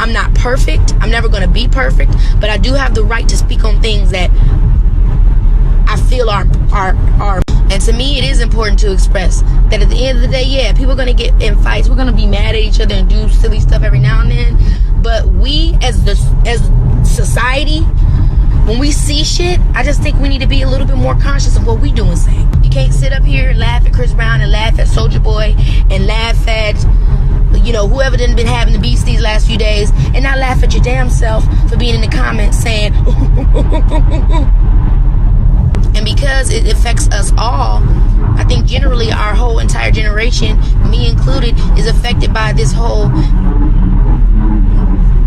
I'm not perfect. I'm never going to be perfect, but I do have the right to speak on things that I feel are. And to me, it is important to express that at the end of the day, yeah, people are going to get in fights. We're going to be mad at each other and do silly stuff every now and then. But we, as society, when we see shit, I just think we need to be a little bit more conscious of what we do and say. You can't sit up here and laugh at Chris Brown and laugh at Soulja Boy and laugh at, whoever done been having the beats these last few days, and not laugh at your damn self for being in the comments saying, and because it affects us all, I think generally our whole entire generation, me included, is affected by this whole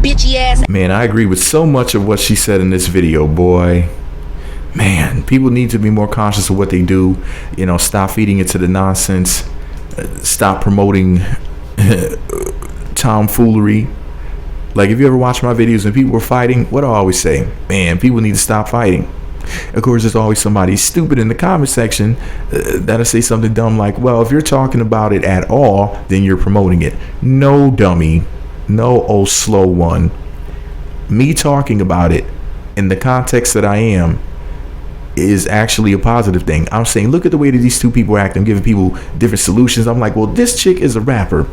bitchy ass. Man, I agree with so much of what she said in this video, boy. Man, people need to be more conscious of what they do. Stop feeding into the nonsense. Stop promoting tomfoolery. Like, if you ever watch my videos and people were fighting, what do I always say? Man, people need to stop fighting. Of course, there's always somebody stupid in the comment section that'll say something dumb like, well, if you're talking about it at all, then you're promoting it. No, dummy. No, oh slow one. Me talking about it in the context that I am is actually a positive thing. I'm saying, look at the way that these two people act. I'm giving people different solutions. I'm like, well, this chick is a rapper,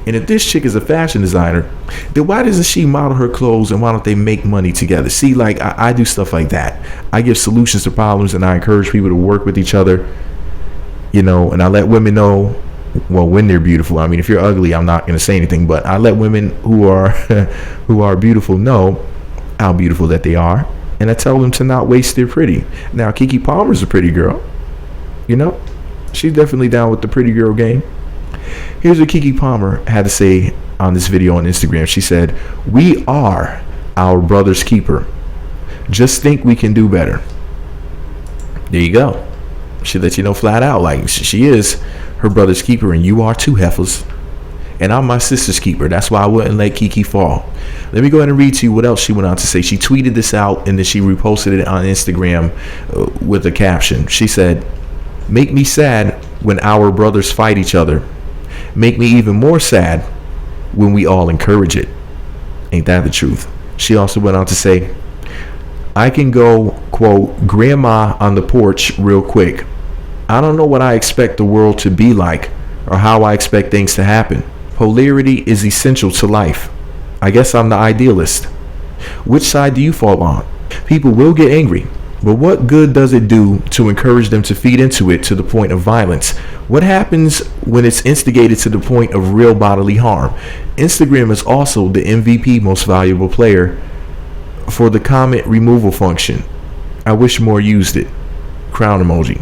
and if this chick is a fashion designer, then why doesn't she model her clothes, and why don't they make money together? See, like, I do stuff like that. I give solutions to problems, and I encourage people to work with each other, and I let women know, well, when they're beautiful. I mean, if you're ugly, I'm not going to say anything, but I let women who are beautiful know how beautiful that they are. And I tell them to not waste their pretty. Now, Keke Palmer's a pretty girl. She's definitely down with the pretty girl game. Here's what Keke Palmer had to say on this video on Instagram. She said, "We are our brother's keeper. Just think we can do better." There you go. She let you know flat out, like, she is her brother's keeper, and you are too, heifers. And I'm my sister's keeper. That's why I wouldn't let Keke fall. Let me go ahead and read to you what else she went on to say. She tweeted this out, and then she reposted it on Instagram with a caption. She said, "Make me sad when our brothers fight each other. Make me even more sad when we all encourage it." Ain't that the truth? She also went on to say, "I can go, quote, grandma on the porch real quick. I don't know what I expect the world to be like or how I expect things to happen. Polarity is essential to life. I guess I'm the idealist. Which side do you fall on? People will get angry, but what good does it do to encourage them to feed into it to the point of violence? What happens when it's instigated to the point of real bodily harm? Instagram is also the MVP, most valuable player, for the comment removal function. I wish more used it. Crown emoji."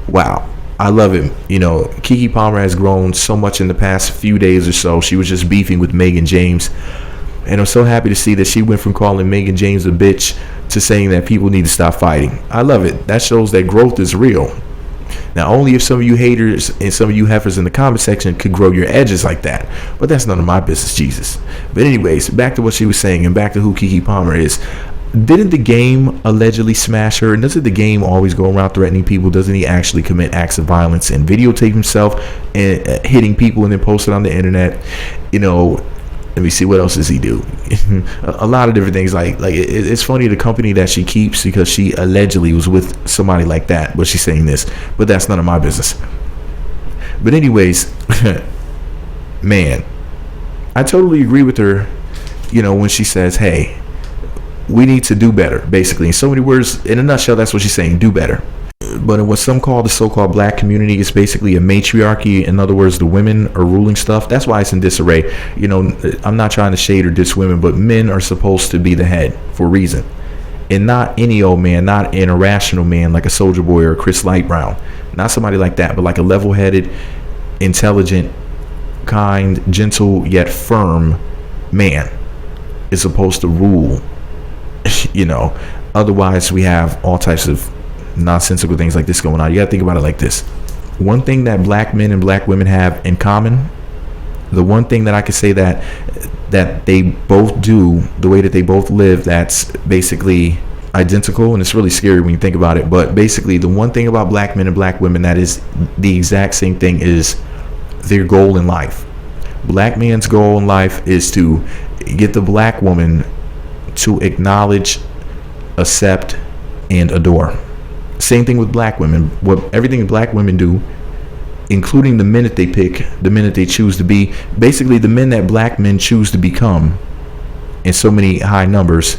Wow. I love it. Keke Palmer has grown so much in the past few days or so. She was just beefing with Megan James. And I'm so happy to see that she went from calling Megan James a bitch to saying that people need to stop fighting. I love it. That shows that growth is real. Now, only if some of you haters and some of you heifers in the comment section could grow your edges like that. But that's none of my business, Jesus. But anyways, back to what she was saying and back to who Keke Palmer is. Didn't the game allegedly smash her? And doesn't the game always go around threatening people? Doesn't he actually commit acts of violence and videotape himself and hitting people and then post it on the internet? Let me see, what else does he do? A lot of different things. Like it's funny, the company that she keeps, because she allegedly was with somebody like that, but she's saying this, but that's none of my business. But anyways, man, I totally agree with her, when she says, hey, we need to do better, basically. In so many words, in a nutshell, that's what she's saying, do better. But in what some call the so-called black community, is basically a matriarchy. In other words, the women are ruling stuff. That's why it's in disarray. I'm not trying to shade or diss women, but men are supposed to be the head for a reason. And not any old man, not an irrational man like a Soulja Boy or a Chris Light Brown. Not somebody like that, but like a level-headed, intelligent, kind, gentle, yet firm man is supposed to rule. Otherwise we have all types of nonsensical things like this going on. You gotta think about it like this. One thing that black men and black women have in common, the one thing that I could say that they both do, the way that they both live, that's basically identical, and it's really scary when you think about it, but basically the one thing about black men and black women that is the exact same thing is their goal in life. Black man's goal in life is to get the black woman to acknowledge, accept, and adore. Same thing with black women. What everything black women do, including the men that they pick, the men that they choose to be, basically the men that black men choose to become in so many high numbers,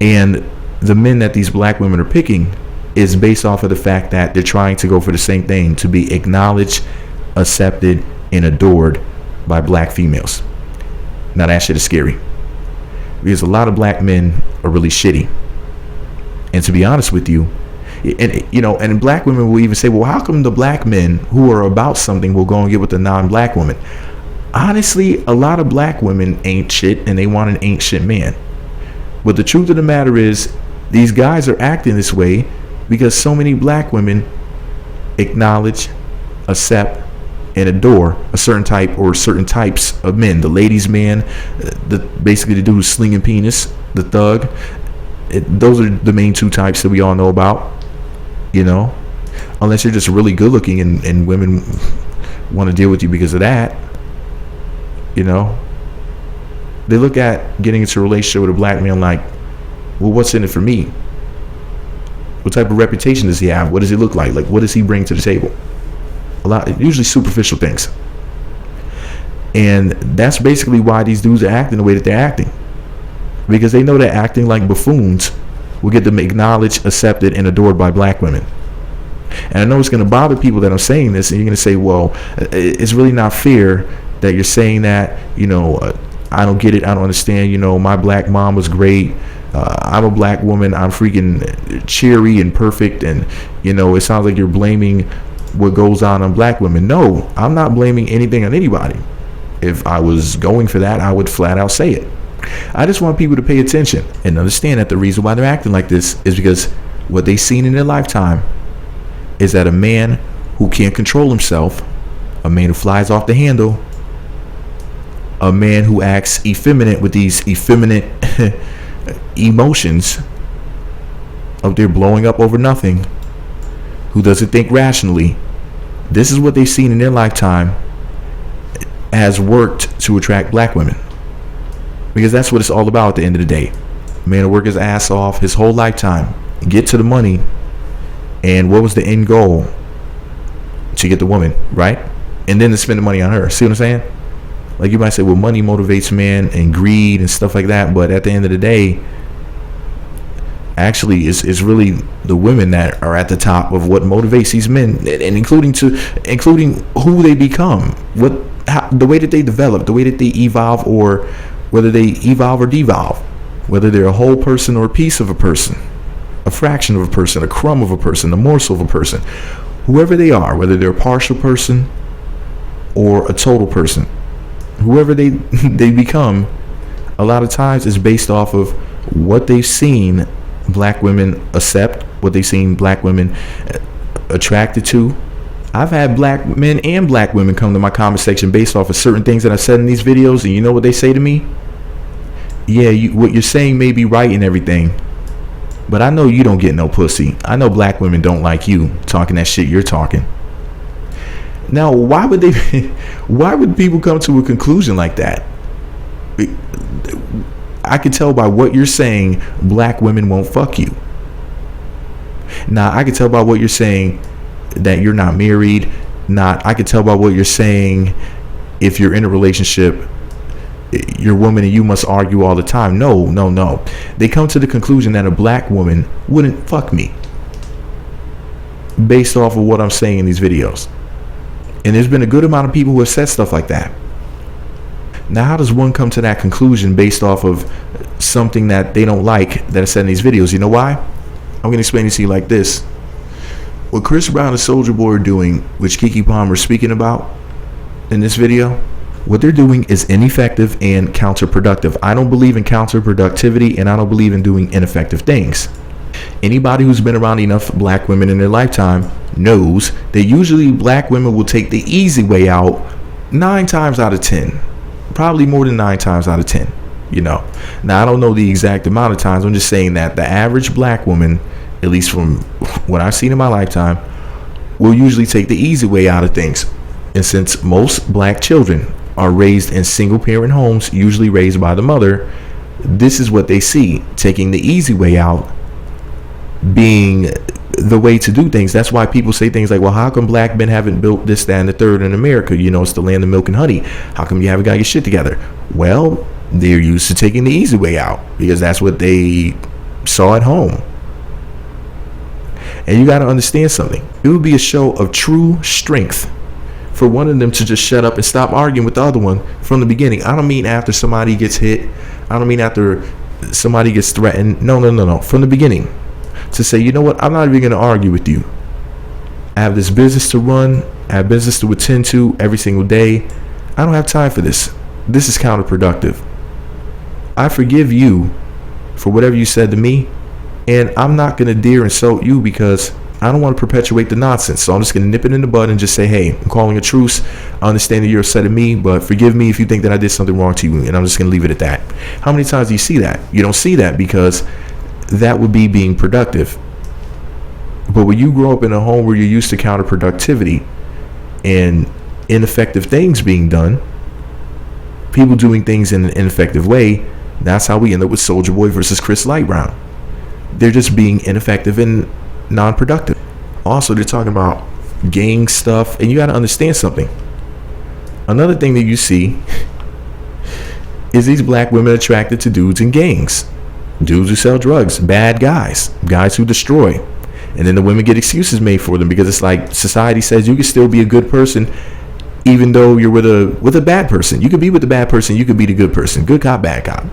and the men that these black women are picking is based off of the fact that they're trying to go for the same thing, to be acknowledged, accepted, and adored by black females. Now that shit is scary, because a lot of black men are really shitty. And to be honest with you, and black women will even say, well, how come the black men who are about something will go and get with the non-black woman? Honestly, a lot of black women ain't shit, and they want an ain't shit man. But the truth of the matter is, these guys are acting this way because so many black women acknowledge, accept, and adore a certain type or certain types of men. The ladies' man, basically the dude who's slinging penis, the thug. Those are the main two types that we all know about. Unless you're just really good looking and women want to deal with you because of that. They look at getting into a relationship with a black man like, well, what's in it for me? What type of reputation does he have? What does he look like? Like, what does he bring to the table? Usually superficial things. And that's basically why these dudes are acting the way that they're acting. Because they know that acting like buffoons will get them acknowledged, accepted, and adored by black women. And I know it's going to bother people that I'm saying this, and you're going to say, well, it's really not fair that you're saying that, I don't get it, I don't understand, my black mom was great, I'm a black woman, I'm freaking cheery and perfect, and, it sounds like you're blaming what goes on black women. No, I'm not blaming anything on anybody. If I was going for that, I would flat out say it. I just want people to pay attention and understand that the reason why they're acting like this is because what they've seen in their lifetime is that a man who can't control himself, a man who flies off the handle, a man who acts effeminate with these effeminate emotions of their blowing up over nothing, who doesn't think rationally, this is what they've seen in their lifetime has worked to attract black women. Because that's what it's all about at the end of the day. A man will work his ass off his whole lifetime, get to the money, and what was the end goal? To get the woman, right? And then to spend the money on her. See what I'm saying? Like, you might say, well, money motivates men and greed and stuff like that, but at the end of the day, actually it's really the women that are at the top of what motivates these men, and including who they become, the way that they develop, the way that they evolve, or whether they evolve or devolve, whether they're a whole person or a piece of a person, a fraction of a person, a crumb of a person, a morsel of a person, whoever they are, whether they're a partial person or a total person, whoever they become, a lot of times is based off of what they've seen black women accept, what they've seen black women attracted to. I've had black men and black women come to my comment section based off of certain things that I said in these videos, and you know what they say to me? Yeah, what you're saying may be right and everything, but I know you don't get no pussy. I know black women don't like you talking that shit you're talking. Now, why would people come to a conclusion like that? I can tell by what you're saying, black women won't fuck you. Now, I can tell by what you're saying that you're not married. I can tell by what you're saying, if you're in a relationship, your woman and you must argue all the time. No. They come to the conclusion that a black woman wouldn't fuck me based off of what I'm saying in these videos. And there's been a good amount of people who have said stuff like that. Now, how does one come to that conclusion based off of something that they don't like that I said in these videos? You know why? I'm going to explain it to you like this. What Chris Brown and Soulja Boy are doing, which Keke Palmer is speaking about in this video, what they're doing is ineffective and counterproductive. I don't believe in counterproductivity, and I don't believe in doing ineffective things. Anybody who's been around enough black women in their lifetime knows that usually black women will take the easy way out 9 times out of 10. Probably more than 9 times out of 10. Now, I don't know the exact amount of times. I'm just saying that the average black woman, at least from what I've seen in my lifetime, will usually take the easy way out of things. And since most black children are raised in single parent homes, usually raised by the mother, this is what they see, taking the easy way out being the way to do things. That's why people say things like, well, how come black men haven't built this, that, and the third in America? You know, it's the land of milk and honey. How come you haven't got your shit together? Well, they're used to taking the easy way out because that's what they saw at home. And you got to understand something. It would be a show of true strength for one of them to just shut up and stop arguing with the other one from the beginning. I don't mean after somebody gets hit. I don't mean after somebody gets threatened. No. From the beginning. To say, you know what, I'm not even going to argue with you. I have this business to run. I have business to attend to every single day. I don't have time for this. This is counterproductive. I forgive you for whatever you said to me. And I'm not going to dare insult you because I don't want to perpetuate the nonsense. So I'm just going to nip it in the bud and just say, hey, I'm calling a truce. I understand that you're upset at me, but forgive me if you think that I did something wrong to you. And I'm just going to leave it at that. How many times do you see that? You don't see that because that would be being productive. But when you grow up in a home where you're used to counterproductivity and ineffective things being done, people doing things in an ineffective way, that's how we end up with Soulja Boy versus Chris Light Brown. They're just being ineffective and non-productive. Also, they're talking about gang stuff, and you got to understand something. Another thing that you see is these black women attracted to dudes in gangs. Dudes who sell drugs, bad guys who destroy. And then the women get excuses made for them because it's like society says you can still be a good person even though you're with a bad person. You could be with the bad person, you could be the good person. Good cop, bad cop.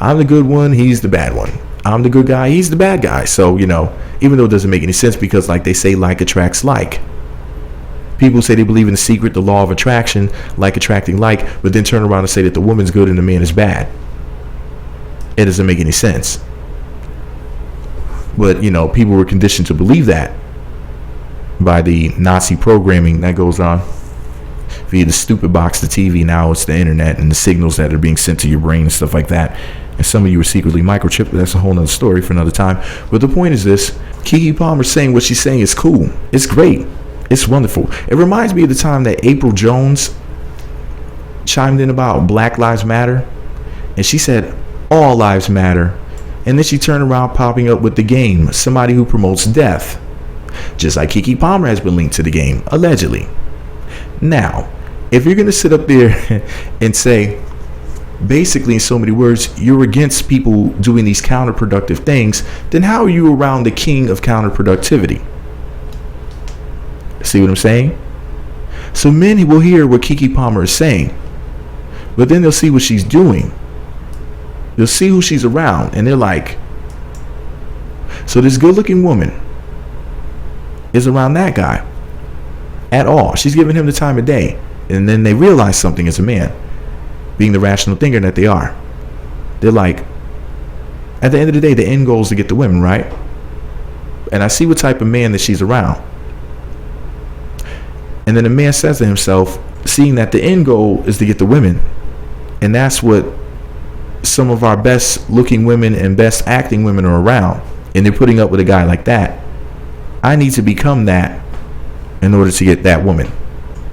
I'm the good one, he's the bad one. I'm the good guy, he's the bad guy. So, you know, even though it doesn't make any sense because like they say, like attracts like. People say they believe in the secret, the law of attraction, like attracting like, but then turn around and say that the woman's good and the man is bad. It doesn't make any sense. But, you know, people were conditioned to believe that by the Nazi programming that goes on via the stupid box, the TV. Now it's the internet and the signals that are being sent to your brain and stuff like that. And some of you are secretly microchipped, but that's a whole nother story for another time. But the point is this: Keke Palmer saying what she's saying is cool. It's great. It's wonderful. It reminds me of the time that April Jones chimed in about Black Lives Matter. And she said, all lives matter. And then she turned around popping up with the game, somebody who promotes death. Just like Keke Palmer has been linked to the game, allegedly. Now, if you're going to sit up there and say, basically in so many words, you're against people doing these counterproductive things, then how are you around the king of counterproductivity? See what I'm saying? So men will hear what Keke Palmer is saying, but then they'll see what she's doing. They'll see who she's around, and they're like, so this good-looking woman is around that guy at all. She's giving him the time of day. And then they realize something as a man, being the rational thinker that they are. They're like, at the end of the day, the end goal is to get the women, right? And I see what type of man that she's around. And then the man says to himself, seeing that the end goal is to get the women, and that's what some of our best looking women and best acting women are around, and they're putting up with a guy like that, I need to become that in order to get that woman.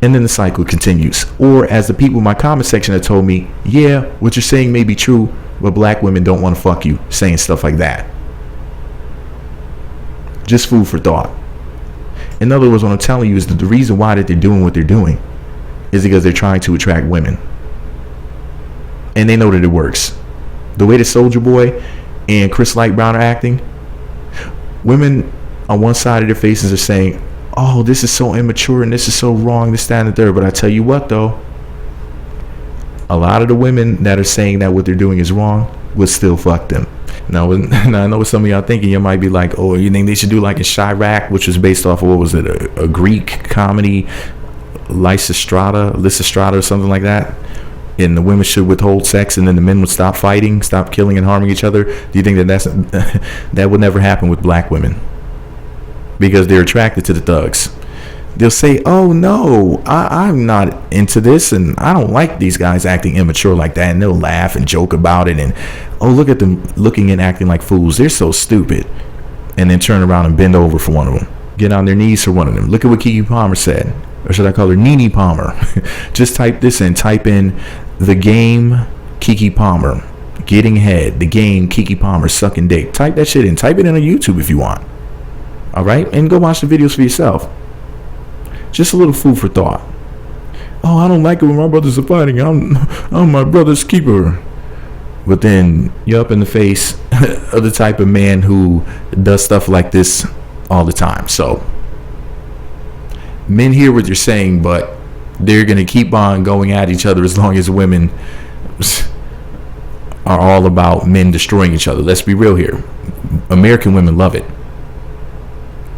And then the cycle continues. Or as the people in my comment section have told me, yeah, what you're saying may be true, but black women don't want to fuck you, saying stuff like that. Just food for thought. In other words, what I'm telling you is that the reason why that they're doing what they're doing is because they're trying to attract women. And they know that it works. The way that Soulja Boy and Chris Light Brown are acting, women on one side of their faces are saying, oh, this is so immature and this is so wrong, this, that, and the third. But I tell you what, though, a lot of the women that are saying that what they're doing is wrong will still fuck them. Now I know what some of y'all thinking. You might be like, oh, you think they should do like in Chirac, which was based off of, what was it, a Greek comedy, Lysistrata or something like that? And the women should withhold sex, and then the men would stop fighting, stop killing and harming each other. Do you think that would never happen with black women? Because they're attracted to the thugs. They'll say, oh no, I'm not into this, and I don't like these guys acting immature like that. And they'll laugh and joke about it, and oh, look at them looking and acting like fools, they're so stupid. And then turn around and bend over for one of them, get on their knees for one of them. Look at what Keke Palmer said. or should I call her Nene Palmer? Just type this in. Type in the game Keke Palmer getting head. The game Keke Palmer sucking dick. Type that shit in. Type it in on YouTube if you want. All right, and go watch the videos for yourself. Just a little food for thought. Oh, I don't like it when my brothers are fighting. I'm my brother's keeper. But then you're up in the face of the type of man who does stuff like this all the time. So men hear what you're saying, but they're going to keep on going at each other as long as women are all about men destroying each other. Let's be real here. American women love it.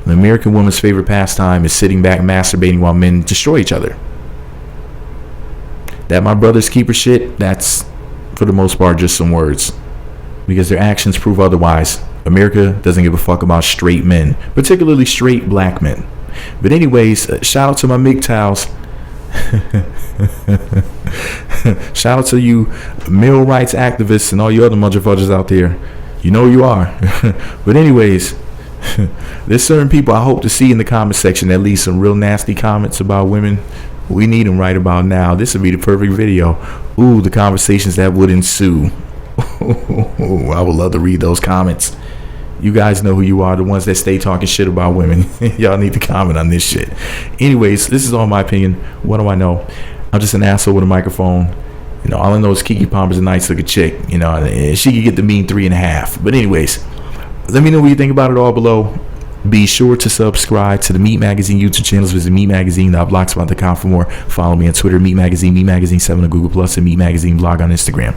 The American woman's favorite pastime is sitting back masturbating while men destroy each other. That my brother's keeper shit, that's for the most part just some words, because their actions prove otherwise. America doesn't give a fuck about straight men, particularly straight black men. But anyways, shout out to my MGTOWs. Shout out to you male rights activists and all you other motherfuckers out there. You know you are. But anyways, there's certain people I hope to see in the comment section at least some real nasty comments about women. We need them right about now. This would be the perfect video. Ooh, the conversations that would ensue. I would love to read those comments. You guys know who you are, the ones that stay talking shit about women. Y'all need to comment on this shit. Anyways, this is all my opinion. What do I know? I'm just an asshole with a microphone. You know, all I know is Keke Palmer's a nice looking chick. You know, and she could get the mean 3.5. But anyways, let me know what you think about it all below. Be sure to subscribe to the Meat Magazine YouTube channels. Visit meatmagazine.blogspot.com for more. Follow me on Twitter, Meat Magazine, Meat Magazine 7 on Google+, and Meat Magazine blog on Instagram.